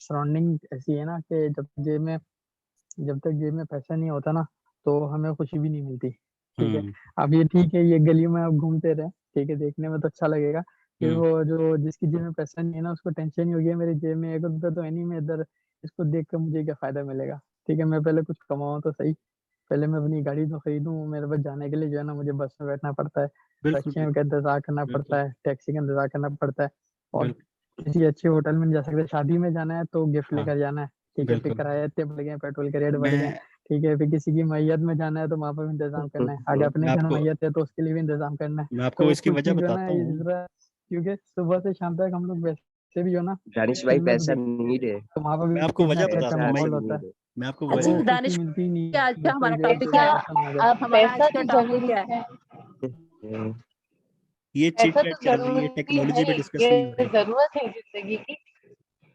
Surrounding ऐसी है ना कि जब तक जेब में पैसा नहीं होता ना, तो हमें खुशी भी नहीं मिलती। ठीक है। अब ये ठीक है, ये गलियों में आप घूमते रहे, ठीक है, देखने में तो अच्छा लगेगा। फिर वो जो जिसकी जेब में पैसा नहीं है ना, उसको टेंशन ही होगी है, मेरी जेब में 1 रुपया तो है नहीं, मैं इधर इसको देख कर मुझे क्या फायदा मिलेगा। ठीक है, मैं पहले कुछ कमाऊँ तो सही। पहले मैं अपनी गाड़ी तो खरीदूं। मेरे पास जाने के लिए जो है ना, मुझे बस में बैठना पड़ता है, बिल्कुल रक्शे का इंतजार करना बिल्कुल पड़ता है, टैक्सी का इंतजार करना पड़ता है। और बिल्कुल। किसी अच्छे होटल में नहीं जा सकते। शादी में जाना है तो गिफ्ट हाँ लेकर जाना है। ठीक है, फिर बिल्कुल। किराए इतने बढ़ गए, पेट्रोल के रेट बढ़ गए। मैं ठीक है, फिर किसी की मैयत में जाना है तो वहाँ पर भी इंतजाम करना है। आगे अपने मैं घर आपको मैयत है तो उसके लिए भी इंतजाम करना है। मैं आपको तो इसकी वजह खुशी जो है ना, बताता इस हूँ। तरह, क्योंकि सुबह से शाम तक हम लोग वैसे भी हो ना दानिश भाई, फिल्में तो पैसा देख, नीड है, तो वहाँ पर मैं भी आपको इतना वजह अच्छा बताता पैसा हूँ मैं माहौल होता है, मैं आपको तो अच्छा वो वजह खुशी दानिश, मिलती ही नहीं आज है, का जब तक हमारा जेब टॉपिक से क्या है? पैसा ना आ जाए। हमारा आज पैसा का तो टॉपिक क्या जरूरी है? है, ये चिट पैसा तो चैट चल रही है, जरूरी टेक्नोलॉजी पे है, डिस्कस नहीं हो ये रही। जरूरत है जिंदगी की।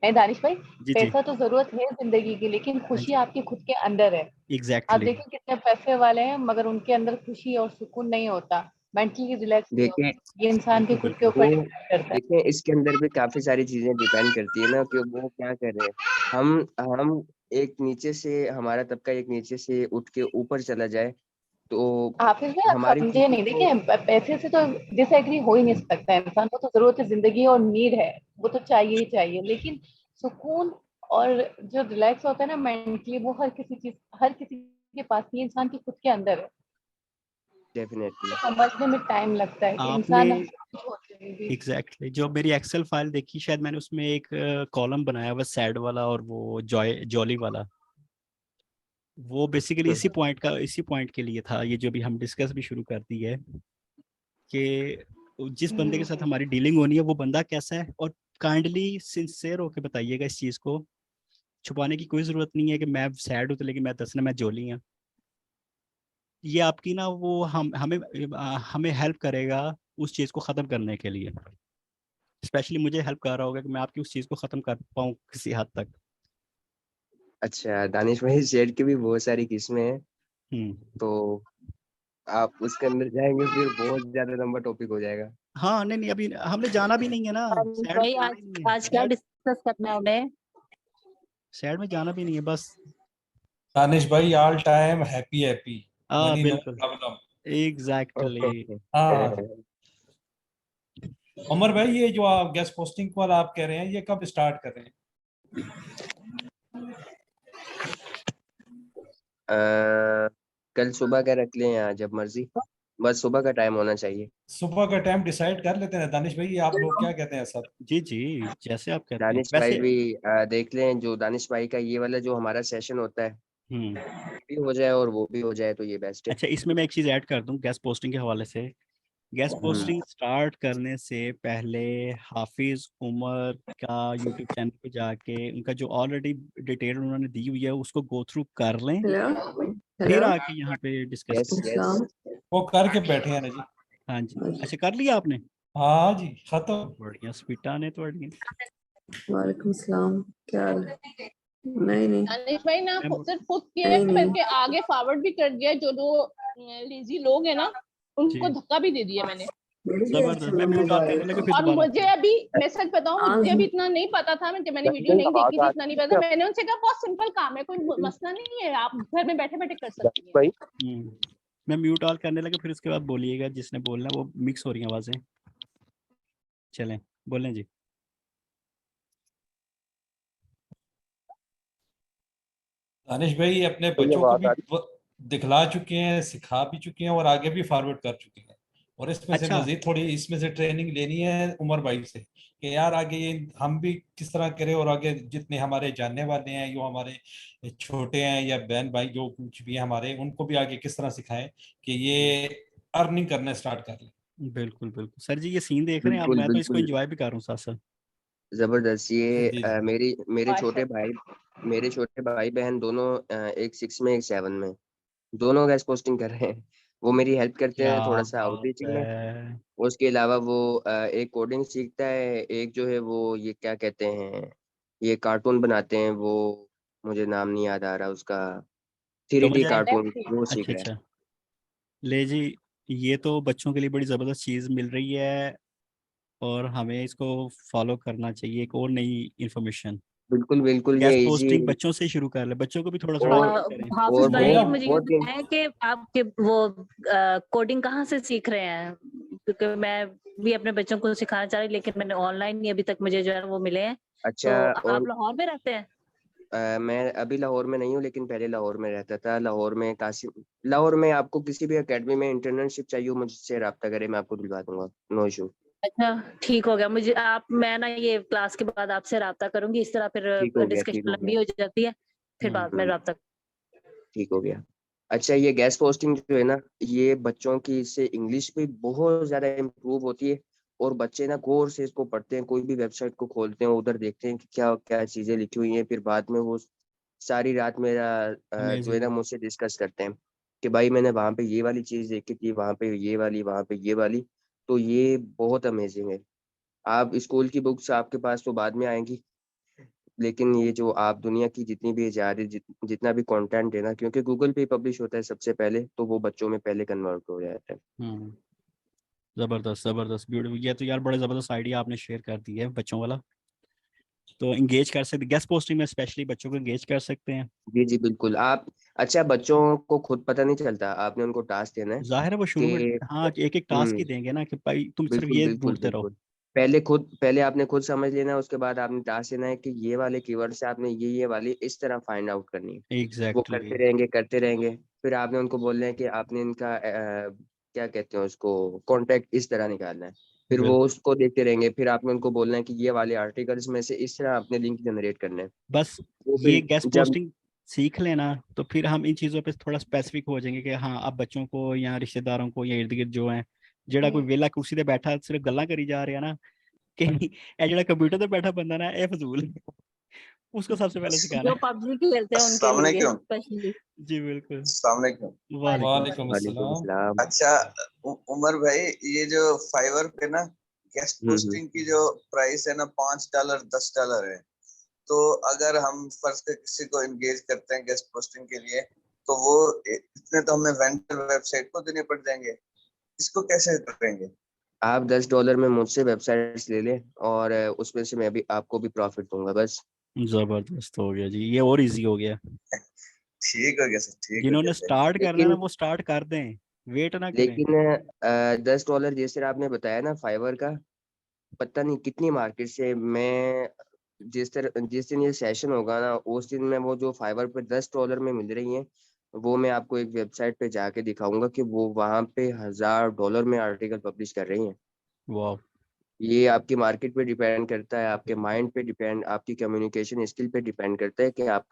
है दानिश भाई, जी जी। पैसा तो जरूरत है जिंदगी की, लेकिन हाँ खुशी जी, आपकी खुद के अंदर है। आप एग्जैक्टली। देखिए कितने पैसे वाले हैं मगर उनके अंदर खुशी और सुकून नहीं होता, मेंटली रिलैक्स नहीं देखें होता। ये इंसान के बिल्कुल खुद के बिल्कुल। ऊपर वो डिपेंड करता है। देखें इसके अंदर भी काफी सारी चीजें डिपेंड करती है ना कि वो क्या कर रहे हैं। हम एक नीचे से, हमारा तबका एक नीचे से उठ के ऊपर चला जाए तो हाफिज भाई आप हमारी समझे खुशी नहीं, तो देखिए पैसे से तो डिसएग्री हो ही नहीं सकता है। इंसान को तो जरूरत है, जिंदगी और नीड है, वो तो चाहिए ही चाहिए। लेकिन सुकून और जो रिलैक्स होता है ना मेंटली, वो हर किसी के पास नहीं, इंसान के खुद के अंदर है। डेफिनेटली। समझने में टाइम लगता है कि आपने इंसान खुश होते हुए भी। एग्जैक्टली जो मेरी एक्सेल फाइल देखी, शायद मैंने उसमें एक कॉलम बनाया हुआ सैड वाला और वो जॉली वाला। वो बेसिकली इसी पॉइंट के लिए था, ये जो भी हम डिस्कस भी शुरू कर दी है कि जिस बंदे के साथ हमारी डीलिंग होनी है वो बंदा कैसा है। और काइंडली सिंसेयर होके बताइएगा इस चीज को। छुपाने की कोई जरूरत नहीं है कि मैं सैड हूँ तो लेकिन मैं दसना मैं जोली हूँ। ये आपकी ना वो हमें हेल्प करेगा उस चीज को खत्म करने के लिए। स्पेशली मुझे हेल्प कर रहा होगा कि मैं आपकी उस चीज को खत्म कर पाऊँ किसी हद तक। अच्छा दानिश भाई, शेर की भी बहुत सारी किस्में हैं, हम्म। तो आप उसके अंदर जाएंगे फिर बहुत ज्यादा लंबा टॉपिक हो जाएगा। हाँ नहीं नहीं, अभी हमने जाना भी नहीं है ना, दानिश सैड में भाई जाना आज ही नहीं है। आज क्या डिस्कस करना है उन्हें? सैड में जाना भी नहीं है बस। दानिश भाई ऑल टाइम हैप्पी हैप्पी, हाँ मनी नो बिल्कुल, प्रॉब्लम। एग्जैक्टली। हाँ उमर भाई, ये जो आप गेस्ट पोस्टिंग वाला आप कह रहे हैं, ये कब स्टार्ट कर रहे हैं? कल सुबह का रख लें या जब मर्जी, बस सुबह का टाइम होना चाहिए। सुबह का टाइम डिसाइड कर लेते हैं दानिश भाई, आप लोग क्या कहते हैं सब? जी जी, जैसे आप कहते हैं दानिश भाई वैसे। भी देख लें, जो दानिश भाई का ये वाला जो हमारा सेशन होता है हम्म। भी हो जाए और वो भी हो जाए तो ये बेस्ट है। अच्छा, इसमें मैं एक चीज ऐड कर दूं गेस्ट पोस्टिंग के हवाले से। गेस्ट हम्म। पोस्टिंग स्टार्ट करने से पहले हाफिज उमर का यूट्यूब चैनल पे जाके उनका जो ऑलरेडी डिटेल उन्होंने दी हुई है उसको गो थ्रू कर लें, हेलो फिर हेलो आके यहाँ पे डिस्कस यस करें। यस। अस्सलाम। वो करके बैठे हैं ना जी। हाँ जी। अच्छा, कर लिया आपने? हाँ जी खत्म। बढ़िया, स्पीटा ने तो वालेकुम सलाम, क्या हाल है? नहीं नहीं दानिश भाई ना सिर्फ खुद के नहीं नहीं बल्कि आगे फॉरवर्ड भी कर दिया, जो लेजी लोग हैं ना उनको जी, धक्का भी दे दिया मैंने। जबरदस्त। मैं म्यूट ऑल करने लगा फिर और दोबारा मुझे आपको। अभी, मैं सच बताऊं, मुझे आज अभी इतना नहीं पता था, मैंने वीडियो नहीं देखी थी, इतना नहीं पता। मैंने उनसे कहा बहुत सिंपल काम है, कोई मसला नहीं है, आप घर में बैठे बैठे कर सकती हैं। भाई मैं म्यूट ऑल करने लगा, फिर उसके बाद बोलिएगा जिसने बोलना। वो मिक्स हो रही हैं आवाजें। चलें, बोलें जी। दानिश भाई अपने कोई बच्चों को आवाज भी आ रही? दिखला चुके हैं, सिखा भी चुके हैं और आगे भी फॉरवर्ड कर चुके हैं। और इसमें से अच्छा। मजीद थोड़ी इसमें से ट्रेनिंग लेनी है उमर भाई से कि यार आगे ये हम भी किस तरह करें, और आगे जितने हमारे जानने वाले हैं, जो हमारे छोटे हैं या बहन भाई जो कुछ भी हैं हमारे, उनको भी आगे किस तरह सिखाएं कि ये अर्निंग करना स्टार्ट कर लें। बिल्कुल बिल्कुल सर जी, ये सीन देख रहे हैं आप? बिल्कुल मैं तो इसको बिल्कुल, एंजॉय भी कर रहा हूँ साथ साथ। जबरदस्त। ये जी जी। मेरे छोटे भाई बहन दोनों, एक 6 में एक 7 में, दोनों गैस पोस्टिंग कर रहे हैं। वो मेरी हेल्प करते क्या हैं थोड़ा सा बात आउटरीचिंग में। है। उसके अलावा वो एक कोडिंग सीखता है, एक जो है वो ये क्या कहते हैं, ये कार्टून बनाते हैं वो, मुझे नाम नहीं याद आ रहा उसका, 3D समझ आए। कार्टून वो सीख अच्छा रहा है। अच्छा। ले जी, ये तो बच्चों के लिए बड़ी ज़बरदस्त चीज़ मिल रही है और हमें इसको फॉलो करना चाहिए। एक और नई इंफॉर्मेशन। बिल्कुल बिल्कुल, गेस्ट ये पोस्टिंग इजी बच्चों से शुरू कर ले, बच्चों को भी थोड़ा थोड़ा और guide करें। हाफिज और भाई, बहुत- मुझे ये बहुत बताएं कि आपके वो कोडिंग कहाँ से सीख रहे हैं, क्योंकि मैं भी अपने बच्चों को सिखाना चाह रही, लेकिन मैंने ऑनलाइन ही अभी तक मुझे जो है वो मिले हैं। अच्छा। तो आप और लाहौर में रहते हैं? मैं अभी लाहौर में नहीं हूँ, लेकिन पहले लाहौर में रहता था। लाहौर में आपको किसी भी एकेडमी में इंटर्नशिप चाहिए हो, मुझसे रब्ता करें, मैं आपको दिलवा दूंगा, नो इशू। अच्छा ठीक हो गया, मुझे मैं ना ये क्लास के बाद आपसे रब्ता करूंगी, इस तरह फिर ठीक हो गया, ठीक डिस्कशन हो लंबी गया, हो जाती है, फिर बाद में हम्म, रब्ता। ठीक हो गया। अच्छा, ये गेस्ट पोस्टिंग जो है ना, ये बच्चों की, इससे इंग्लिश भी बहुत ज्यादा इम्प्रूव होती है। और बच्चे ना गौर से इसको पढ़ते हैं, कोई भी वेबसाइट को खोलते हैं, उधर देखते हैं कि क्या क्या चीजें लिखी हुई हैं, फिर बाद में वो सारी रात मेरा जो है ना अमेजिंग। मुझसे डिस्कस करते हैं कि भाई मैंने वहाँ पे ये वाली चीज देखी थी, वहाँ पे ये वाली, वहाँ पे ये वाली। तो ये बहुत अमेजिंग है। आप स्कूल की बुक्स आपके पास तो बाद में आएंगी, लेकिन ये जो आप दुनिया की जितनी भी जितना भी कंटेंट है ना, क्योंकि गूगल पे पब्लिश होता है सबसे पहले, तो वो बच्चों में पहले कन्वर्ट हो जाता है। जबरदस्त जबरदस्त, ब्यूटीफुल। ये तो यार बड़े जबरदस्त आइडिया आपने शेयर कर दी है बच्चों वाला। तो इंगेज कर सकते, गेस्ट पोस्टिंग में स्पेशली बच्चों को इंगेज कर सकते हैं। जी जी बिल्कुल। आप, अच्छा, बच्चों को खुद पता नहीं चलता, आपने उनको टास्क देना है जाहिर है वो शुरू में कि हाँ एक एक टास्क ही देंगे ना कि भाई तुम सिर्फ बिल्कुल ये बिल्कुल ढूंढते रहो। बिल्कुल। पहले आपने खुद समझ लेना है, उसके बाद आपने टास्क देना है कि ये वाले कीवर्ड से आपने ये वाली इस तरह फाइंड आउट करनी है। वो एग्जैक्टली। करते रहेंगे। फिर आपने उनको बोलना है कि आपने इनका क्या कहते हैं उसको, कॉन्टेक्ट इस तरह निकालना है। फिर वो बिल्कुल। उसको देखते रहेंगे। फिर आपने उनको बोलना है कि ये वाले आर्टिकल्स में से इस तरह आपने लिंक जनरेट करना है। बस वो ये फिर गेस्ट जब पोस्टिंग सीख लेना तो फिर हम इन चीज़ों पे थोड़ा स्पेसिफिक हो जाएंगे कि हाँ अब बच्चों को या रिश्तेदारों को या इर्द गिर्द जो है जेड़ा कोई वेला कुर्सी पे बैठा सिर्फ गल्ला करी जा रहे हैं ना कि ए जेड़ा कंप्यूटर पे बैठा बंदा ना ए फजूल उसको सबसे पहले सिखाना जो है। पबजी खेलते हैं उनके अस्सलाम लिए वालेकुम। स्पेशली। जी बिल्कुल। अस्सलाम वालेकुम। वालेकुम। वालेकुम वालेकुम अस्सलाम। सलाम। अच्छा, उमर भाई, ये जो फाइवर पे ना गेस्ट हम्म। पोस्टिंग की जो प्राइस है ना, $5 $10 है। तो अगर हम फर्ज कर किसी को एंगेज करते हैं गेस्ट पोस्टिंग के लिए, तो वो इतने तो हमें वेंडर वेबसाइट को देने पड़ जाएंगे। इसको कैसे करेंगे? आप $10 में मुझसे वेबसाइट्स ले लें, और उसमें से मैं भी आपको भी प्रॉफिट दूंगा बस। जबरदस्त हो गया जी, ये और इजी हो गया। ठीक हो गया सर, ठीक हो जिन्होंने गया। स्टार्ट करना है ना लेकिन वो स्टार्ट कर दें, वेट ना करें। लेकिन $10 जिस तरह आपने बताया ना फाइवर का, पता नहीं कितनी मार्केट से मैं, जिस दिन ये सेशन होगा ना, उस दिन मैं वो जो फाइवर पे $10 में मिल रही हैं, वो मैं आपको एक वेबसाइट पे जाके दिखाऊंगा कि वो वहाँ पे $1000 में आर्टिकल पब्लिश कर रही हैं। वाह। ये आपकी मार्केट पे डिपेंड करता है, आपके माइंड पे डिपेंड, आपकी कम्युनिकेशन स्किल पे डिपेंड करता है कि आप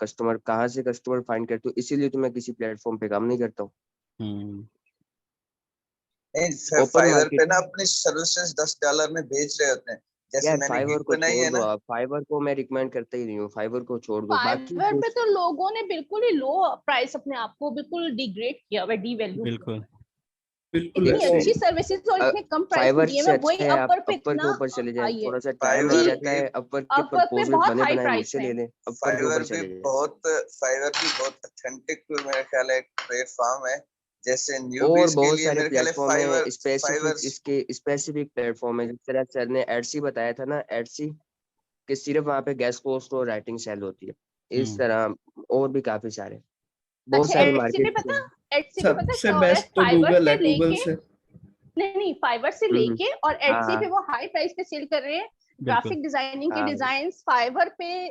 कहाँ से कस्टमर फाइंड करते हो। इसीलिए तो मैं किसी प्लेटफॉर्म पे काम नहीं करता हूँ। हम्म। नहीं, ओपन फाइवर मार्केट। पे ना अपनी सर्विसेज $10 में बेच रहे होते हैं। जैसे यार मैंने फाइवर गिग को बनाई छोड़ है दो, ना। आप फाइवर को मैं रिकमेंड करता ही नहीं हूँ, फाइवर को छोड़ दो। बाकी फाइवर जो पे तो लोगों ने बिल्कुल ही लो प्राइस अपने आप को बिल्कुल डिग्रेड किया हुआ, डी वैल्यू किया। बिल्कुल। बिल्कुल इतनी ऐसे देखो, अच्छी सर्विसेज और इतने कम प्राइस में फाइवर दिए से हुए, अच्छा वही है आप अपवर पे अपर के इतना ऊपर चले जाएं, हाई है। थोड़ा सा टाइम लग फाइवर जी, जाता भी है। अपर के अपवर पे प्रपोजल्स बहुत बने हाई बनाए प्राइस मुझसे है। ले लें, अपर के ऊपर चले जाएं। फाइवर भी बहुत ऑथेंटिक मेरा ख्याल है प्लेटफॉर्म है। जैसे और न्यूबीज के बहुत लिए सारे मेरे ख्याल है प्लेटफॉर्म है, फाइवर स्पेसिफिक, फाइवर इसके स्पेसिफिक प्लेटफॉर्म है। जिस तरह सर ने एडसी बताया था ना, एडसी कि सिर्फ वहाँ पे गेस्ट पोस्ट और राइटिंग सेल होती है, इस तरह और भी काफी सारे, बहुत अच्छा, सारी एडसी पे मार्केट पता, एडसी पे पता सबसे क्या हो रहा है, बेस्ट तो फाइवर गूगल से है, गूगल लेके, से। नहीं नहीं, फाइवर से हम्म। लेके और हाँ एडसी पे हाँ वो हाई प्राइस पे सेल कर रहे हैं। बिल्कुल। ग्राफिक डिजाइनिंग के हाँ डिजाइन फाइवर पे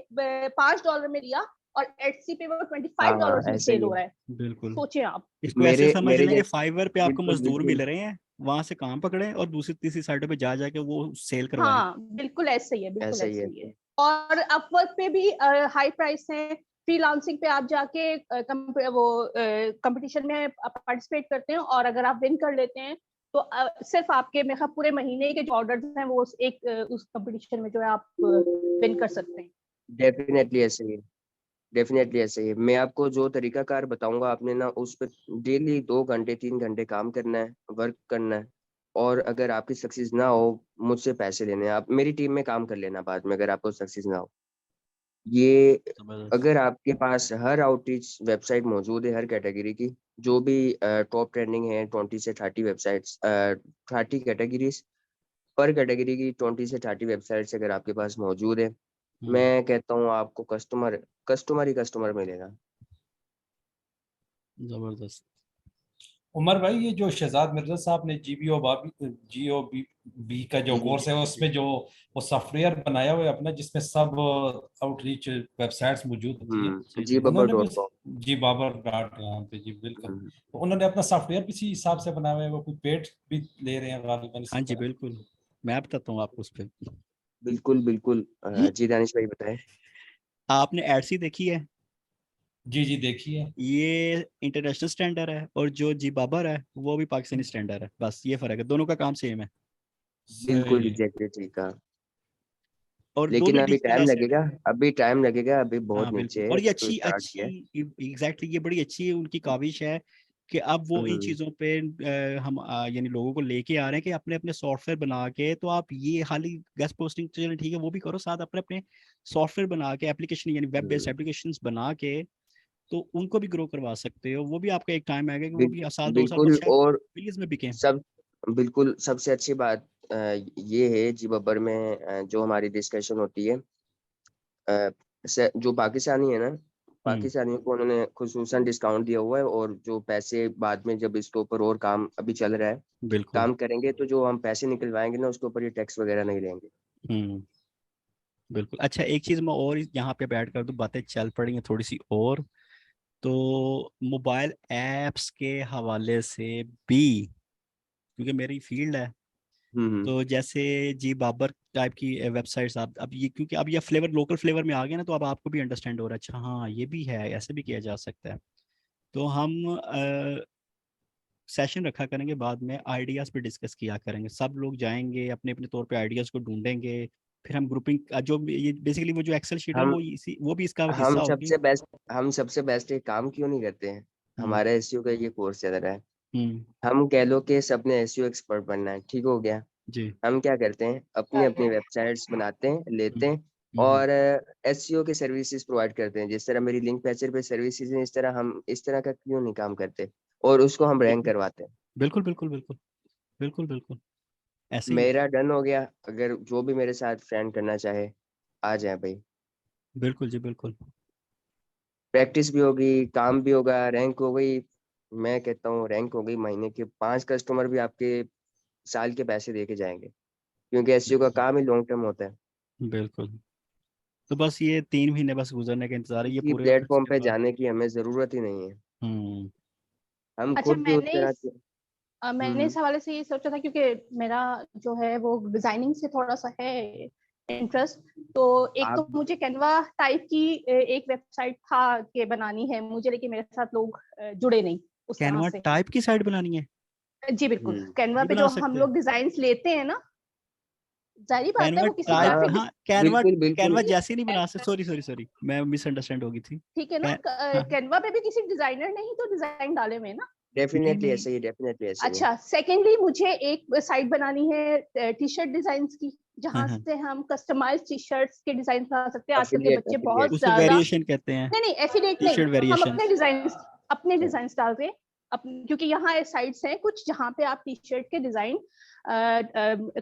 $5 में लिया और एडसी पे वो हाँ $25 हाँ, में ऐसा सेल ही हो है। रहा है। बिल्कुल। सोचे आप। इसको ऐसे मेरे समझ मेरे लें कि जैसे, फाइवर पे आपको बिल्कुल मजदूर बिल्कुल मिल रहे हैं, वहां से काम पकड़े और दूसरी तीसरी साइडों पे जा जाके वो सेल करवाएं। हाँ बिल्कुल ऐसे ही है, बिल्कुल ऐसा ही ऐसे है। ही है। और अपवर्क पे भी हाई प्राइस है। फ्रीलांसिंग पे आप जाके वो कंपटीशन में पार्टिसिपेट करते हैं और अगर आप विन कर लेते हैं तो सिर्फ आपके मेरे ख्याल पूरे महीने के जो ऑर्डर्स हैं वो उस कंपटीशन में जो है आप विन कर सकते हैं। डेफिनेटली ऐसे ही है, डेफिनेटली ऐसे ही है। मैं आपको जो तरीकाकार बताऊंगा, आपने ना उस पर डेली 2 घंटे 3 घंटे काम करना है, वर्क करना है। और अगर आपकी सक्सेस ना हो, मुझसे पैसे लेने हैं, आप मेरी टीम में काम कर लेना बाद में, अगर आपको सक्सेस ना हो। ये, जबरदस्त। अगर आपके पास हर आउटरीच वेबसाइट मौजूद है हर कैटेगरी की, जो भी टॉप ट्रेंडिंग है, 20 से 30 वेबसाइट्स, 30 कैटेगरीज, पर कैटेगरी की 20 से 30 वेबसाइट्स अगर आपके पास मौजूद है, मैं कहता हूँ आपको कस्टमर ही कस्टमर मिलेगा। जबरदस्त। उमर भाई, ये जो शहजाद मिर्जा साहब ने GOB का जो कोर्स है, उसमें जो वो सॉफ्टवेयर बनाया हुआ है अपना, जिसमें सब आउटरीच वेबसाइट्स मौजूद होती हैं, उन्होंने भी GBabber.com। GBabber.com पे, जी बिल्कुल, तो उन्होंने अपना सॉफ्टवेयर भी इसी हिसाब से बनाया हुआ है, वो कोई पेड भी ले रहे हैं गालिबन हाँ इसी जी तरह। बिल्कुल, मैं बताता हूँ आपको उस पे। बिल्कुल जी दानिश भाई बताएं। आपने एडसी देखी है? जी जी देखिए। ये इंटरनेशनल स्टैंडर्ड है और जो GBabber है वो भी पाकिस्तानी स्टैंडर्ड है, बस ये फर्क है, दोनों का काम सेम है बिल्कुल सही है। एग्जैक्टली ठीक है, और दो लेकिन भी अभी डिजिटल एसेट है। अभी टाइम लगेगा, अभी बहुत हाँ बिल्कुल, नीचे है, और ये तो अच्छी स्टार्ट अच्छी किया है। एग्जैक्टली ये बड़ी अच्छी उनकी काविश है कि अब वो इन हम्म, चीज़ों पे हम यानी लोगों को लेके आ रहे हैं कि अपने अपने सॉफ्टवेयर बना के, तो आप ये खाली गेस्ट पोस्टिंग चलो ठीक है वो भी करो, साथ अपने अपने सॉफ्टवेयर बना के एप्लीकेशन यानी वेब बेस्ड हम्म, एप्लीकेशंस बना के तो उनको भी ग्रो करवा सकते हो। वो भी आपका एक टाइम आएगा कि वो भी साल 2 साल बाद बिल्कुल। शायद और मिलियंस में बिके। सब बिल्कुल सबसे अच्छी बात ये है GBabber में जो हमारी डिस्कशन होती है, जो पाकिस्तानी है ना, हम्म पाकिस्तानियों को उन्होंने खुसूसन डिस्काउंट दिया हुआ है, और जो पैसे बाद में जब इसके ऊपर और काम अभी चल रहा है, बिल्कुल। काम करेंगे तो जो हम पैसे निकलवाएंगे ना उसके ऊपर ये टैक्स वगैरह नहीं लेंगे। हम्म बिल्कुल। अच्छा एक चीज़ मैं और यहाँ पे ऐड कर दूँ, बातें चल पड़ी हैं थोड़ी सी और, तो मोबाइल ऐप्स के हवाले से भी, क्योंकि मेरी फील्ड है, हम्म। तो जैसे GBabber टाइप की वेबसाइट्स आप अब ये, क्योंकि अब ये फ्लेवर लोकल फ्लेवर में आ गया ना, तो अब आपको भी अंडरस्टैंड हो रहा है, अच्छा हाँ ये भी है, ऐसे भी किया जा सकता है। तो हम सेशन रखा करेंगे, बाद में आइडियाज़ पे डिस्कस किया करेंगे, सब लोग जाएंगे अपने अपने तौर पे आइडियाज़ को ढूंढेंगे, फिर हम ग्रुपिंग जो ये बेसिकली वो जो एक्सेल शीट है हम वो भी इसका हिस्सा होगी। हम सबसे बेस्ट एक काम क्यों नहीं करते हैं, हम्म हमारा SEO का ये कोर्स चल रहा है, हम्म हम कह लो कि सबने SEO एक्सपर्ट बनना है, ठीक हो गया। जी। हम क्या करते हैं, अपनी अपनी वेबसाइट्स बनाते हैं, हम्म लेते हैं, हम्म और SEO के सर्विसेज प्रोवाइड करते हैं। जिस तरह मेरी लिंक फैचर पे सर्विसेज हैं, इस तरह हम इस तरह का क्यों नहीं काम करते, और उसको हम रैंक करवाते हैं। बिल्कुल बिल्कुल बिल्कुल बिल्कुल बिल्कुल ऐसे ही है। मेरा डन हो गया, अगर जो भी मेरे साथ फ्रेंड करना चाहे आ जाए भाई, बिल्कुल जी बिल्कुल। प्रैक्टिस भी होगी, काम भी होगा, रैंक हो गई। मैं कहता हूँ रैंक हो गई, महीने के 5 कस्टमर भी आपके साल के पैसे दे के जाएंगे, क्योंकि SEO का काम ही लॉन्ग टर्म होता है। बिल्कुल। तो बस ये 3 महीने बस गुजरने का इंतजार है, ये किसी पूरे हो प्लेटफॉर्म उसके पे बाद। जाने की हमें जरूरत ही नहीं है, हम्म हम अच्छा, खुद भी उस तरह से। मैंने इस हवाले से ये सोचा था, क्योंकि मेरा जो है वो डिजाइनिंग से थोड़ा सा है इंटरेस्ट, तो एक तो आप मुझे कैनवा टाइप की एक वेबसाइट था कि बनानी है मुझे, लेकिन मेरे साथ लोग जुड़े नहीं उस तरह कैनवा से। टाइप की साइट बनानी है? जी बिल्कुल, हम्म, कैनवा ये पे बना जो हम सकते हैं लोग डिजाइन लेते हैं ना, जाहिर बात है कैनवा वो किसी टाइप? ग्राफिक, हाँ कैनवा, बिल्कुल बिल्कुल कैनवा जैसे नहीं बना सकते, सॉरी मैं मिसअंडरस्टैंड होगी थी। ठीक है ना, हाँ कैनवा पे भी किसी डिजाइनर ने ही तो डिजाइन डाले हुए हैं ना। नहीं डेफिनेटली नहीं। ऐसे ही, डेफिनेटली ऐसे ही। अच्छा, सेकेंडली मुझे एक साइट बनानी है टी शर्ट डिजाइन की, हाँ जहाँ हाँ से हम कस्टमाइज टी शर्ट्स के डिजाइन बना सकते हैं। आजकल के अफिलिएट बच्चे बहुत अफिलिएट उसको ज्यादा, वेरिएशन कहते हैं, नहीं एफिलिएट टी नहीं, शर्ट हम वेरिएशन। अपने डिजाइन डालते हैं क्योंकि यहाँ साइट्स हैं कुछ जहाँ पे आप टी शर्ट के डिजाइन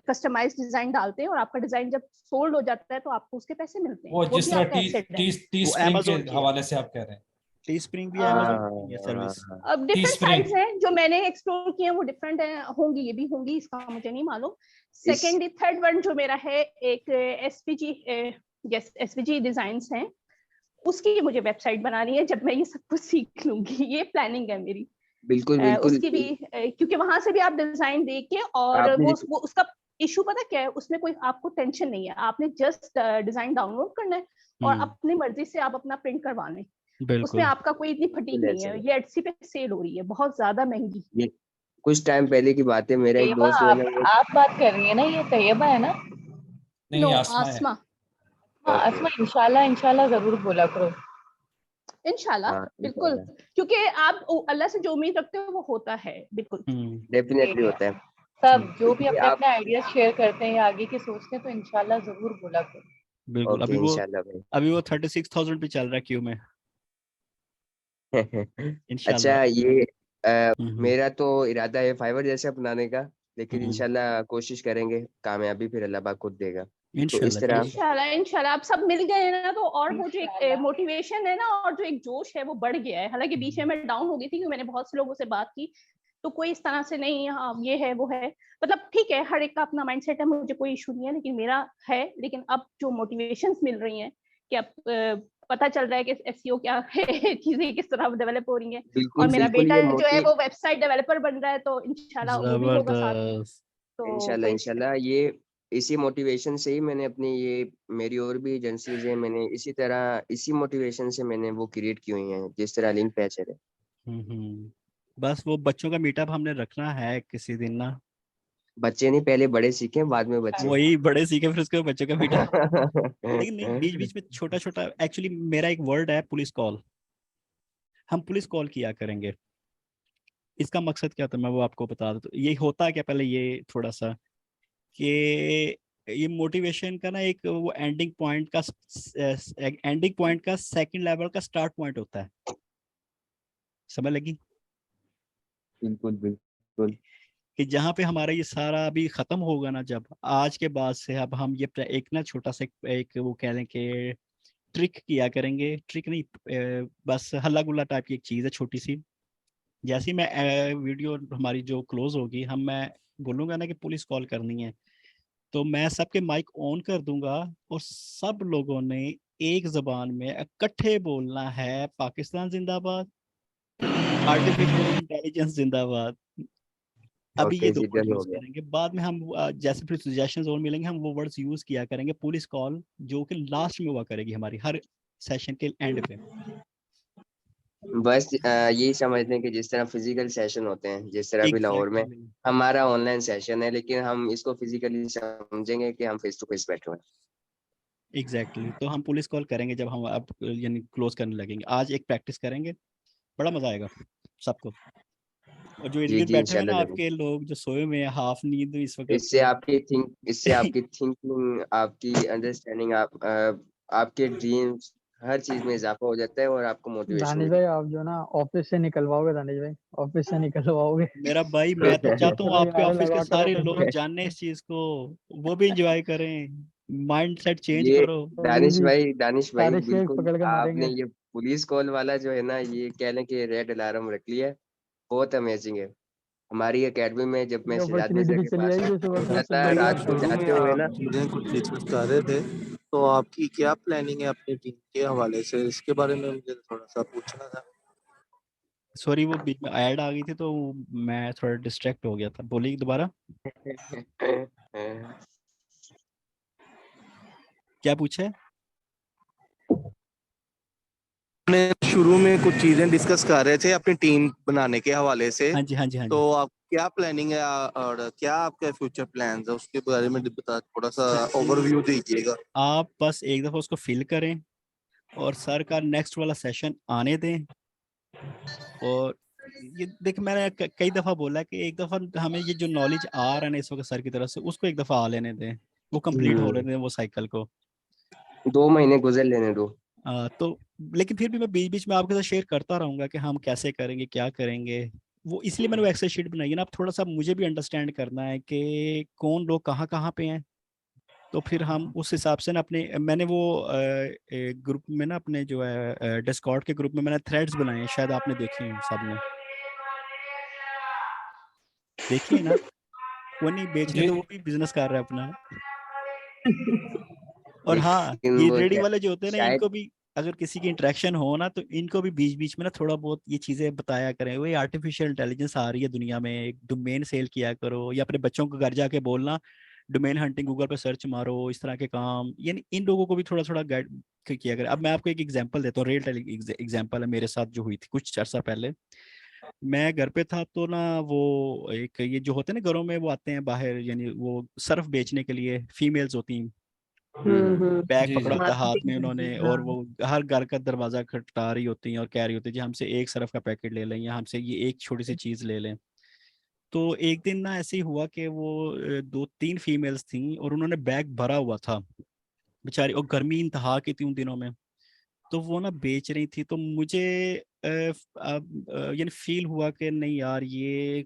कस्टमाइज डिजाइन डालते हैं, और आपका डिजाइन जब सोल्ड हो जाता है तो आपको उसके पैसे मिलते हैं, वो वो जिस भी तरह आपका एसेट है। टी वो स्प्रिंग के अमेजोन की है, हवाले से आप कह रहे हैं। टी स्प्रिंग भी अ, अमेजोन हाँ की है हाँ सर्विस। हाँ। अब टी डिफरेंट स्प्रिंग साइट्स हैं जो मैंने एक्सप्लोर किए हैं, वो डिफरेंट होंगी, ये भी होंगी, इसका मुझे नहीं मालूम। इस सेकेंड थर्ड वन जो मेरा है एक SVG डिजाइन्स हैं, उसकी मुझे वेबसाइट बनानी है जब मैं ये सब कुछ सीख लूंगी, ये प्लानिंग है मेरी। बिल्कुल बिल्कुल। उसकी भी क्योंकि वहां से भी आप डिजाइन दे के, और आपने वो उसका इशू पता क्या है, उसमें कोई आपको टेंशन नहीं है, आपने जस्ट डिजाइन डाउनलोड करना है और अपनी मर्जी से आप अपना प्रिंट करवा लें, उसमें बिल्कुल आपका कोई इतनी फटीक नहीं ऐसे है। ही। ये Etsy पे सेल हो रही है बहुत ज्यादा महंगी। ये कुछ टाइम पहले की बात है, मेरा एक तैयबा, दोस्त जो है ना वो। आप बात कर रही है ना, ये तैयबा है ना? नहीं, नो, आसमा है। आसमा। हाँ ओके आसमा, इंशाल्लाह इंशाल्लाह जरूर बोला करो। इंशाल्लाह हाँ बिल्कुल, इंशाल्लाह क्योंकि आप अल्लाह से जो उम्मीद रखते हो वो होता है बिल्कुल। डेफिनेटली होता है, सब जो भी क्योंकि अपने आप। अपने आइडियाज शेयर करते हैं या आगे की सोचते हैं, तो इंशाल्लाह जरूर बोला करो। बिल्कुल। ओके इंशाल्लाह भाई। अभी वो 36,000 पे चल रहा है क्यू में। इंशाल्लाह। अच्छा ये हम्म मेरा तो इरादा है फाइवर जैसे अपनाने का, लेकिन हम्म इंशाल्लाह कोशिश करेंगे, कामयाबी फिर अल्लाह पाक खुद देगा। तो इस तरह इंशाल्लाह आप सब मिल गए ना, तो और वो जो एक मोटिवेशन है ना और जो एक जोश है वो बढ़ गया है। हालांकि बीच में मैं डाउन हो गई थी क्योंकि मैंने बहुत से लोगों से बात की, तो कोई इस तरह से नहीं, हाँ ये है वो है, मतलब ठीक है हर एक का अपना माइंडसेट है, मुझे कोई इशू नहीं है, लेकिन मेरा है। लेकिन अब जो मोटिवेशंस मिल रही हैं कि अब पता चल रहा है कि एसईओ क्या है, चीजें किस तरह डेवलप हो रही हैं, और बिल्कुल मेरा बिल्कुल बेटा ये जो है वो वेबसाइट डेवलपर बन रहा है, तो इंशाल्लाह वो भी होगा साथ में। जबरदस्त। तो इंशाल्लाह कोई इंशाल्लाह ये इसी मोटिवेशन से ही मैंने अपनी ये मेरी और भी एजेंसीज है, मैंने इसी तरह इसी मोटिवेशन से मैंने वो क्रिएट की हुई हैं, जिस तरह लिंक पैचर है। बस वो बच्चों का मीटअप हमने रखना है किसी दिन ना। बच्चे नहीं, पहले बड़े सीखें बाद में बच्चे। वही बड़े सीखे फिर उसके बाद बच्चों का मीटअप। लेकिन नहीं, बीच बीच में छोटा छोटा, एक्चुअली मेरा एक वर्ड है पुलिस कॉल। हम पुलिस कॉल किया करेंगे। इसका मकसद क्या था मैं वो आपको बता दूं। तो ये होता है क्या, पहले ये थोड़ा सा कि ये मोटिवेशन का ना एक वो एंडिंग पॉइंट का सेकंड लेवल का स्टार्ट पॉइंट होता है। समझ लगी? बिल्कुल बिल्कुल। कि जहाँ पे हमारा ये सारा अभी खत्म होगा ना, जब आज के बाद से अब हम ये एक ना छोटा सा एक वो कह लें कि ट्रिक किया करेंगे। ट्रिक नहीं, बस हल्ला गुल्ला टाइप की एक चीज़ है छोटी सी। जैसे ही मैं वीडियो हमारी जो क्लोज होगी, मैं बोलूंगा ना कि पुलिस कॉल करनी है, तो मैं सबके माइक ऑन कर दूंगा और सब लोगों ने एक जबान में इकट्ठे बोलना है, पाकिस्तान जिंदाबाद, आर्टिफिशियल इंटेलिजेंस जिंदाबाद। अभी ये ओके दो जी, वर्ड डन हो यूज गया। करेंगे, बाद में हम जैसे फिर सजेशंस और मिलेंगे, हम वो वर्ड्स यूज किया करेंगे पुलिस कॉल, जो कि लास्ट में हुआ करेगी हमारी हर सेशन के एंड पे। बस यही समझते हैं कि जिस तरह फिजिकल सेशन होते हैं, जिस तरह अभी लाहौर में एग्जैक्टली हमारा ऑनलाइन सेशन है, लेकिन हम इसको फिजिकली समझेंगे कि हम फेस टू फेस बैठे हुए हैं। एग्जैक्टली। तो हम पुलिस कॉल करेंगे जब हम अब यानी क्लोज करने लगेंगे। आज एक प्रैक्टिस करेंगे, बड़ा मजा आएगा सबको। और जो इर्द जी गिर्द जी, बैठे हुए ना इंशाल्लाह जरूर। आपके लोग जो सोए हुए हैं हाफ नींद में इस वक्त इससे आपकी थिंकिंग, आपकी अंडरस्टैंडिंग, आपके ड्रीम्स, हर चीज में इजाफा हो जाता है और आपको मोटिवेशन दानिश भाई मिलती आप जो ना ऑफिस से निकलवाओगे, दानिश भाई ऑफिस से निकलवाओगे। मेरा भाई, मैं तो चाहता हूँ चलो आपके यार ऑफिस के लगा कर सारे ऑफिस लोग में। जाने इस चीज को, वो भी एंजॉय करें, माइंड सेट चेंज ये करो। अभी भी दानिश भाई सारे शेख बिल्कुल पकड़ के आपने मारेंगे। ये पुलिस कॉल वाला जो है ना, ये कह लें कि रेड अलार्म रख लिया है। बहुत अमेजिंग है। हमारी एकेडमी में जब मैं ये शहजाद अपॉर्चुनिटी मिर्जा भी के चली पास जाएगी सुबह होता सुबह था जल्दी रात उठ को के। शुरू में जाते हुए आप ना, चीजें कुछ डिस्कस कर रहे थे, तो आपकी क्या प्लानिंग है अपनी टीम के हवाले से, इसके बारे में मुझे थोड़ा सा पूछना था। सॉरी, वो बीच में ऐड आ गई थी तो मैं थोड़ा डिस्ट्रैक्ट हो गया था। बोलिए दोबारा, क्या पूछा है? आपने शुरू में कुछ चीजें डिस्कस कर रहे थे अपनी टीम बनाने के हवाले से, हाँ जी हाँ जी हाँ जी। तो आप क्या प्लानिंग है और क्या आपका फ्यूचर प्लान्स है, उसके बारे में बता, थोड़ा सा ओवरव्यू दीजिएगा। आप बस एक दफा उसको फिल करें और सर का नेक्स्ट वाला सेशन आने दें। और ये देख, मैंने कई दफा बोला कि एक दफा हमें ये जो नॉलेज आ रहा है ना इस वक्त सर की तरफ से, उसको एक दफा आ लेने दें, वो कंप्लीट हो लेने दें वो साइकिल को। 2 महीने गुजर लेने दो। तो लेकिन फिर भी मैं बीच बीच में आपके साथ शेयर करता रहूंगा कि हम कैसे करेंगे, क्या करेंगे। वो इसलिए मैंने वो एक्सेल शीट बनाई है ना, अब थोड़ा सा मुझे भी अंडरस्टैंड करना है कि कौन लोग कहाँ कहाँ पे हैं। तो फिर हम उस हिसाब से ना अपने, मैंने वो ग्रुप में ना अपने जो है डिस्कॉर्ड के ग्रुप में मैंने थ्रेड्स बनाए हैं, शायद आपने देखे हैं सबने। देखिए ना, वो नहीं बेच रहे जी तो वो भी बिजनेस कर रहा है अपना। और हाँ, लेकिन ये वो रेडी वाले जो होते हैं ना, शायद इनको भी अगर किसी की इंटरेक्शन हो ना, तो इनको भी बीच बीच में ना थोड़ा बहुत ये चीजें बताया करें। वही आर्टिफिशियल इंटेलिजेंस आ रही है दुनिया में, एक डोमेन सेल किया करो, या अपने बच्चों को घर जाके बोलना डोमेन हंटिंग गूगल पे सर्च मारो, इस तरह के काम, यानी इन लोगों को भी थोड़ा थोड़ा गाइड किया करें। अब मैं आपको एक एग्जांपल देता हूँ, रियल एग्जांपल है मेरे साथ जो हुई थी कुछ अर्सा पहले। मैं घर पे था तो ना, वो एक ये जो होते हैं ना घरों में, वो आते हैं बाहर, यानी वो सर्फ बेचने के लिए, फीमेल्स होती हैं, बैग जी पकड़ा जी होता है हाथ में मार्केटिंग उन्होंने, करनी, और हाँ। वो हर घर का दरवाजा खटखटा रही होती हैं और कह रही होती है जी हमसे एक सरफ का पैकेट ले लें, या हमसे ये एक छोटी सी चीज ले लें। तो एक दिन ना ऐसे ही हुआ कि वो 2-3 फीमेल्स थी और उन्होंने बैग भरा हुआ था बेचारी, और गर्मी इंतहा की थी उन दिनों में। तो वो ना बेच रही थी, तो मुझे यानी फील हुआ कि नहीं यार, ये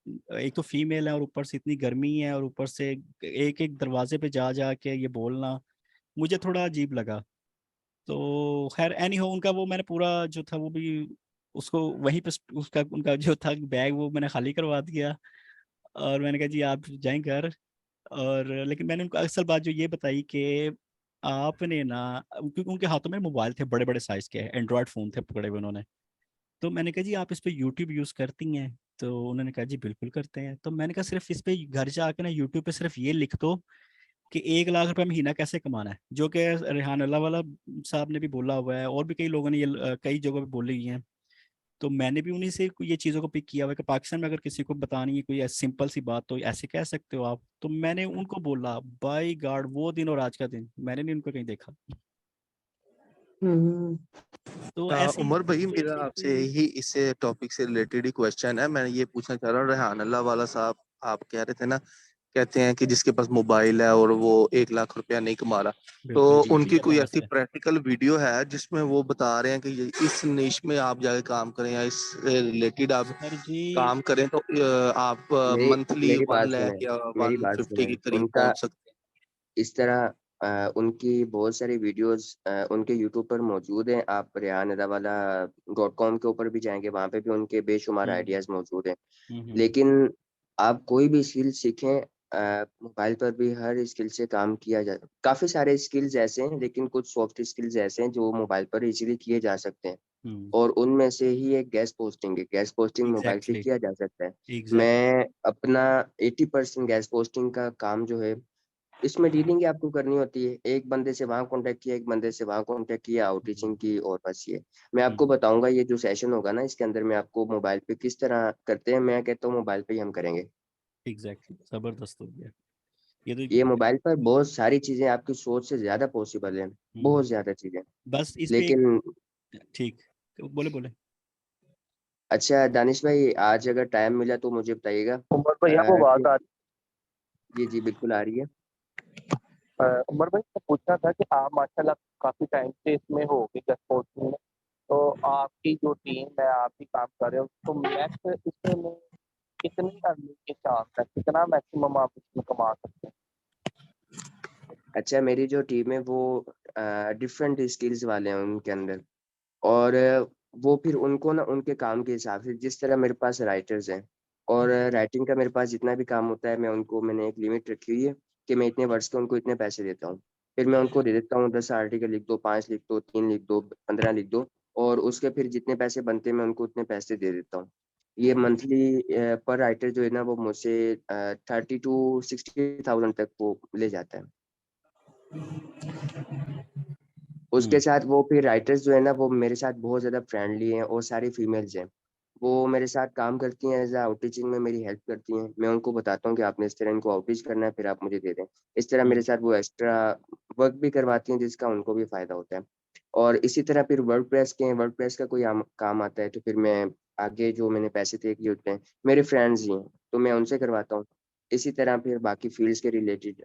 एक तो फीमेल है और ऊपर से इतनी गर्मी है और ऊपर से एक एक दरवाजे पे जा जा के ये बोलना मुझे थोड़ा अजीब लगा। तो खैर एनी हो, उनका वो मैंने पूरा जो था वो भी उसको वहीं पे उसका उनका जो था बैग वो मैंने खाली करवा दिया और मैंने कहा जी आप जाएं घर। और लेकिन मैंने उनको असल बात जो ये बताई कि आपने ना, क्योंकि उनके हाथों में मोबाइल थे बड़े बड़े साइज के, एंड्रॉयड फ़ोन थे पकड़े हुए उन्होंने। तो मैंने कहा जी आप इस पे यूट्यूब यूज़ करती हैं? तो उन्होंने कहा जी बिल्कुल करते हैं। तो मैंने कहा सिर्फ इस पे घर जाके ना यूट्यूब पे सिर्फ ये लिख दो कि 1 लाख रुपए महीना कैसे कमाना है, जो कि रेहान अल्लाह वाला साहब ने भी बोला हुआ है और भी कई लोगों ने ये कई जगहों पे बोली हुई हैं। तो मैंने भी उन्हीं से ये चीज़ों को पिक किया हुआ है कि पाकिस्तान में अगर किसी को बतानी है कोई सिंपल सी बात तो ऐसे कह सकते हो आप। तो मैंने उनको बोला बाई गॉड वो दिन और आज का दिन मैंने नहीं उनको कहीं देखा। हम्म। तो ऐसे उमर भाई मेरा आपसे ही यही इससे टॉपिक से रिलेटेड ही क्वेश्चन है। मैं ये पूछना चाह रहा हूँ, रेहान अल्लाह वाला साहब आप कह रहे थे ना, कहते हैं कि जिसके पास मोबाइल है और वो 1 लाख रुपया नहीं कमा रहा, तो बिल्कुल जी उनकी ये कोई बात ऐसी है। प्रैक्टिकल वीडियो है जिसमें वो बता रहे हैं कि इस निश में आप जाके काम करें या इस रिलेटेड आप सर जी काम करें तो आप मेरी मंथली मेरी बात 1 लाख सुने, या मेरी बात 150 सुने। के करीब उनका पहुंच सकते इस तरह उनकी बहुत सारी वीडियोस उनके यूट्यूब पर मौजूद हैं। आप rehanadawala.com के ऊपर भी जाएंगे, वहाँ पे भी उनके बेशुमार हम्म आइडियाज मौजूद हैं। हम्म लेकिन आप कोई भी स्किल सीखें, मोबाइल पर भी हर स्किल से काम किया जा, काफ़ी सारे स्किल्स ऐसे हैं, लेकिन कुछ सॉफ्ट स्किल्स ऐसे हैं जो मोबाइल पर इजीली किए जा सकते हैं। हम्म और उनमें से ही एक गैस पोस्टिंग है। गैस पोस्टिंग मोबाइल पे एग्जैक्टली किया जा सकता है। एग्जैक्टली मैं अपना 80% गैस पोस्टिंग का काम जो है, इसमें डीलिंग ही आपको करनी होती है। एक बंदे से वहाँ कॉन्टैक्ट किया, एक बंदे से वहाँ कॉन्टैक्ट किया, आउटरीचिंग की, और बस ये। मैं आपको बताऊंगा ये जो सेशन होगा ना, इसके अंदर मैं आपको मोबाइल पे किस तरह करते हैं, मैं कहता हूँ मोबाइल पे ही हम करेंगे। एग्जैक्टली जबरदस्त हो गया ये तो। ये मोबाइल पर बहुत सारी चीजें आपकी सोच से ज्यादा पॉसिबल है, बहुत ज्यादा चीजें। बस इस पे लेकिन ठीक बोले बोले। अच्छा दानिश भाई, आज अगर टाइम मिला तो मुझे बताइएगा। उमर भाई आपको बात आ जी जी बिल्कुल आ रही है। उमर भाई मैं पूछना था कि आप माशाल्लाह काफी टाइम से इसमें हो गई स्पोर्ट्स में, तो आपकी जो टीम है आप भी काम कर रहे हो, तो मैक्स इसमें कितनी अर्निंग के चांस है, कितना मैक्सिमम आप इसमें कमा सकते हैं? अच्छा, मेरी जो टीम है वो डिफरेंट स्किल्स वाले हैं उनके अंदर। और वो फिर उनको ना उनके काम के हिसाब से, जिस तरह मेरे पास राइटर्स हैं और राइटिंग का मेरे पास जितना भी काम होता है, मैंने एक लिमिट रखी हुई है कि मैं इतने वर्ड्स के उनको इतने पैसे देता हूँ। फिर मैं उनको दे देता हूँ 10 आर्टिकल लिख दो, 5 लिख दो, 3 लिख दो, 15 लिख दो, और उसके फिर जितने पैसे बनते हैं मैं उनको उतने पैसे दे देता हूँ। ये मंथली पर राइटर जो है ना वो मुझसे 30,000 to 60,000 तक वो ले जाता है। उसके साथ वो फिर राइटर्स जो है ना वो मेरे साथ बहुत ज़्यादा फ्रेंडली हैं और सारी फीमेल्स हैं। वो मेरे साथ काम करती हैं, एज़ अ आउटरीचिंग में मेरी हेल्प करती हैं। मैं उनको बताता हूँ कि आपने इस तरह इनको आउटरीच करना है, फिर आप मुझे दे दें। इस तरह मेरे साथ वो एक्स्ट्रा वर्क भी करवाती हैं, जिसका उनको भी फ़ायदा होता है। और इसी तरह फिर वर्डप्रेस का कोई काम आता है तो फिर मैं आगे जो मैंने पैसे तय किए होते हैं, मेरे फ्रेंड्स ही हैं, तो मैं उनसे करवाता हूँ। इसी तरह फिर बाकी फ़ील्ड्स के रिलेटेड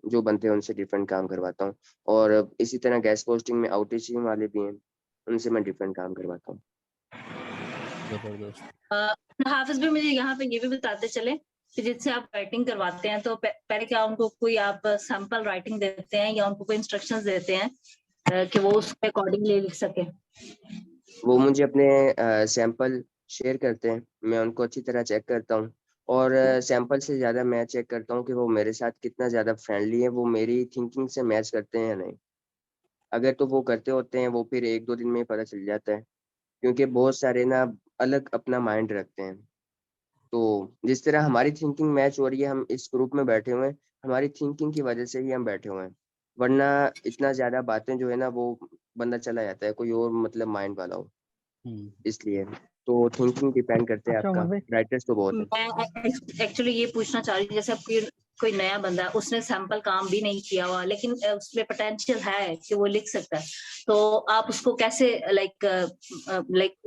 जो बनते हैं उनसे डिफरेंट काम करवाता हूँ। और इसी तरह गेस्ट पोस्टिंग में आउटरीचिंग वाले भी हैं, उनसे मैं डिफरेंट काम करवाता हूँ। जबरदस्त। हाफिज भी मुझे यहाँ पे ये भी बताते चले कि जिससे आप राइटिंग करवाते हैं तो पहले क्या उनको कोई आप सैंपल राइटिंग देते हैं या उनको कोई इंस्ट्रक्शंस देते हैं कि वो उसके अकॉर्डिंगली लिख सके? वो मुझे अपने सैंपल शेयर करते हैं, मैं उनको अच्छी तरह चेक करता हूँ। और सैंपल से ज़्यादा मैं चेक करता हूँ कि वो मेरे साथ कितना ज़्यादा फ्रेंडली है, वो मेरी थिंकिंग से मैच करते हैं या नहीं। अगर तो वो करते होते हैं, वो फिर 1-2 दिन में ही पता चल जाता है, क्योंकि बहुत सारे ना अलग अपना माइंड रखते हैं। तो जिस तरह हमारी थिंकिंग मैच हो रही है, हम इस ग्रुप में बैठे हुए हैं, हमारी थिंकिंग की वजह से ही हम बैठे हुए हैं। वरना इतना ज़्यादा बातें जो है ना वो बंदा चला जाता है, कोई और मतलब माइंड वाला हो, इसलिए। तो थिंकिंग डिपेंड करते हैं अच्छा आपका, उमर भाई, राइटर्स तो बहुत है। मैं एक्चुअली ये पूछना चाह रही हूँ, जैसे आपकी कोई नया बंदा है, उसने सैंपल काम भी नहीं किया हुआ, लेकिन उसमें पोटेंशियल है कि वो लिख सकता है, तो आप उसको कैसे लाइक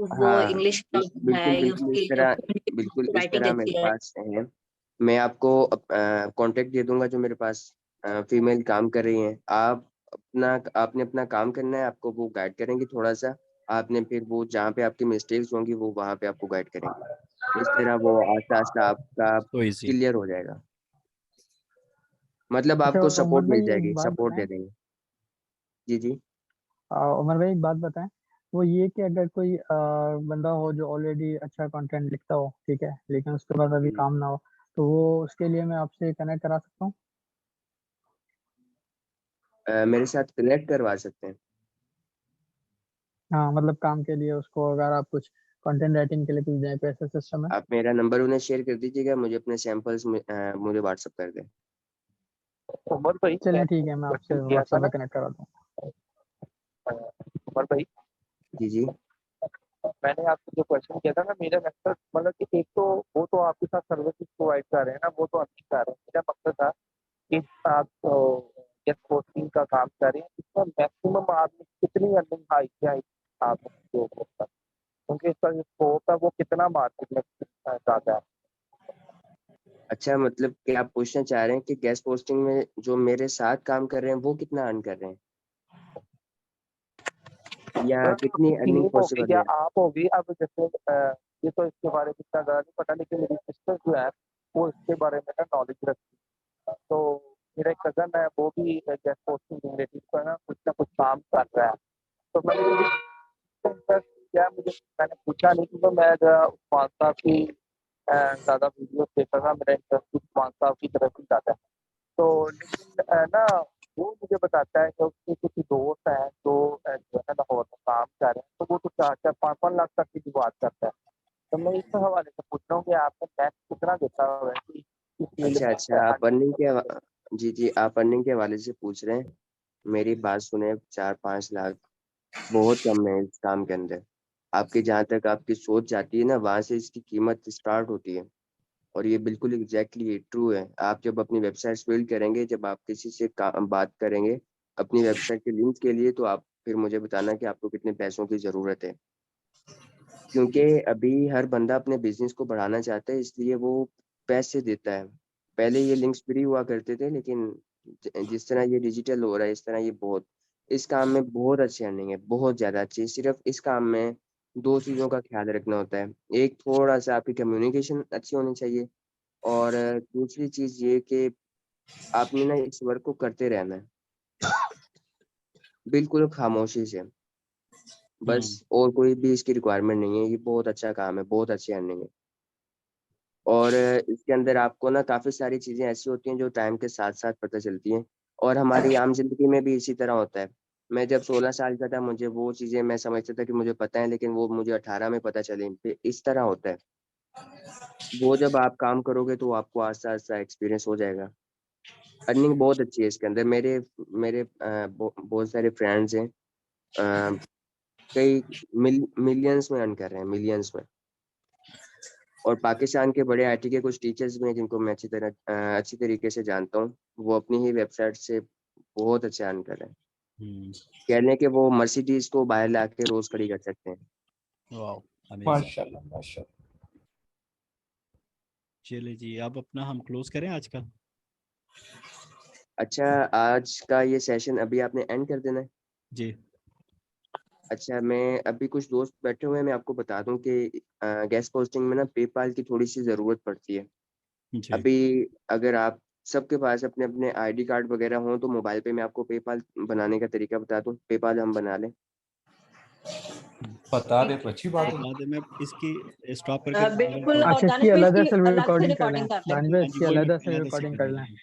वो हाँ, इंग्लिश है बिल्कुल या बिल्कुल उसकी इस राइटिंग तरह मेरे अच्छी है? पास है। मैं आपको कांटेक्ट दे दूंगा जो मेरे पास फीमेल काम कर रही हैं। आपने अपना काम करना है, आपको वो गाइड करेंगी थोड़ा सा। आपने फिर वो जहाँ पे आपकी मिस्टेक्स होंगी वो वहाँ पे आपको गाइड करेंगे। इस तरह वो आस्ता आस्ता आपका तो इजी। क्लियर हो जाएगा, मतलब अच्छा आपको उमर सपोर्ट भाई मिल एक जाएगी, बात सपोर्ट दे बताएं, देंगे। जी जी। उमर भाई एक बात बताएं, वो ये कि अगर कोई बंदा हो जो ऑलरेडी अच्छा कंटेंट लिखता हो, ठीक है, लेकिन उसके पास अभी काम ना हो, तो वो उसके लिए मैं आपसे कनेक्ट करा सकता हूँ? मेरे साथ कनेक्ट करवा सकते हैं। हाँ मतलब काम के लिए उसको, अगर आप कुछ कंटेंट राइटिंग के लिए कुछ दें, तो ऐसा सिस्टम है? आप मेरा नंबर उन्हें शेयर कर दीजिएगा, मुझे अपने सैंपल्स मुझे व्हाट्सअप कर दें। उमर भाई चलें ठीक है, मैं आपसे क्वेश्चन किया था व्हाट्सएप पे ना कनेक्ट करा दूँ। उमर भाई, जी जी। मैंने आपको जो क्वेश्चन किया था ना, मेरा मकसद मतलब कि एक तो वो तो आपके साथ सर्विसेज प्रोवाइड कर रहे हैं ना, वो तो अच्छी कर रहे हैं। मेरा मकसद था कि आप गेस्ट पोस्टिंग का काम कर रहे हैं, इसमें मैक्सिमम आपने कितनी अर्निंग हाई किया आपने जो होता, क्योंकि इसका जो स्कोप है वो कितना मार्केट में ज़्यादा है। अच्छा, मतलब कि आप पूछना चाह रहे हैं कि गेस्ट पोस्टिंग में जो मेरे साथ काम कर रहे हैं वो कितना अर्न कर रहे हैं, या कितनी टीम अर्निंग होगी पॉसिबल या है? आप होगी, अब जैसे ये तो इसके बारे में इतना ज़्यादा नहीं पता, लेकिन मेरी सिस्टर जो है वो इसके बारे में ना नॉलेज रखती है। तो मेरा एक कज़न है, वो भी गेस्ट पोस्टिंग रिलेटेड का ना कुछ काम कर रहा है। तो मैंने इंटरेस्ट किया, मैंने पूछा नहीं, क्योंकि मैं उस्मान साहब की ज़्यादा वीडियो देखता था, मेरा इंटरेस्ट उस्मान साहब की तरफ ही ज़्यादा है। तो लेकिन ना वो मुझे बताता है कि उसके कुछ दोस्त हैं जो जो है लाहौर में काम कर रहे हैं, तो वो तो 4-4, 5-5 लाख तक की भी बात करता है। तो मैं इस हवाले से पूछ रहा हूँ कि आपने टैक्स कितना देता हुआ है कि इस फील्ड अच्छा में अच्छा, आप अर्निंग अर्निंग के जी जी, आप अर्निंग के हवाले से पूछ रहे हैं। मेरी बात सुने, 4-5 लाख बहुत कम है इस काम के अंदर। आपकी जहाँ तक आपकी सोच जाती है ना, वहाँ से इसकी कीमत स्टार्ट होती है। और ये बिल्कुल एग्जैक्टली ट्रू है। आप जब अपनी वेबसाइट बिल्ड करेंगे, जब आप किसी से बात करेंगे अपनी वेबसाइट के लिंक के लिए, तो आप फिर मुझे बताना कि आपको कितने पैसों की ज़रूरत है। क्योंकि अभी हर बंदा अपने बिजनेस को बढ़ाना चाहता है, इसलिए वो पैसे देता है। पहले ये लिंक्स फ्री हुआ करते थे, लेकिन जिस तरह ये डिजिटल हो रहा है, इस तरह ये बहुत, इस काम में बहुत अच्छी अर्निंग है, बहुत ज़्यादा अच्छी। सिर्फ इस काम में 2 चीज़ों का ख्याल रखना होता है। एक, थोड़ा सा आपकी कम्युनिकेशन अच्छी होनी चाहिए, और दूसरी चीज़ ये कि आपने ना इस वर्क को करते रहना है, बिल्कुल खामोशी से। बस और कोई भी इसकी रिक्वायरमेंट नहीं है। ये बहुत अच्छा काम है, बहुत अच्छी अर्निंग है। और इसके अंदर आपको ना काफ़ी सारी चीज़ें ऐसी होती हैं जो टाइम के साथ-साथ पता चलती हैं, और हमारी आम ज़िंदगी में भी इसी तरह होता है। मैं जब 16 साल का था, मुझे वो चीज़ें मैं समझता था कि मुझे पता है, लेकिन वो मुझे 18 में पता चली। फिर इस तरह होता है। वो जब आप काम करोगे तो आपको आस्ता-आस्ता एक्सपीरियंस हो जाएगा। अर्निंग बहुत अच्छी है इसके अंदर। मेरे मेरे बहुत सारे फ्रेंड्स हैं, अ, कई मिलियंस में अर्न कर रहे हैं, मिलियंस में। और पाकिस्तान के बड़े आईटी के कुछ टीचर्स भी हैं जिनको मैं अच्छी तरीके से जानता हूँ। वो अपनी ही वेबसाइट से बहुत अच्छा अर्न कर रहे हैं। कह लें कि वो मर्सिडीज को बाहर ला के रोज खड़ी कर सकते हैं। Wow, amazing. माशाल्लाह माशाल्लाह। चलिए जी, अब अपना हम क्लोज करें आज का। अच्छा, आज का ये सेशन अभी आपने एंड कर देना है? जी। अच्छा, मैं अभी कुछ दोस्त बैठे हुए हैं, मैं आपको बता दूं कि गेस्ट पोस्टिंग में ना पेपाल की थोड़ी सी ज़रूरत पड़ती है। जी। अभी अगर आप सबके पास अपने अपने आईडी कार्ड वगैरह हों, तो मोबाइल पे मैं आपको पेपाल बनाने का तरीका बता दूं। पेपाल हम बना लें? बता दे तो अच्छी बात है। बता दे, मैं इसकी स्टॉप करके दोबारा बिल्कुल, कॉल। और अच्छा, इसकी दानिश भाई अलग इसकी से अलग से रिकॉर्डिंग कर लें, रिकॉर्डिंग कर लें। दानिश भाई हाँ जी, इसकी वो अलग से अलग से रिकॉर्डिंग कर कर लें। लेंगे।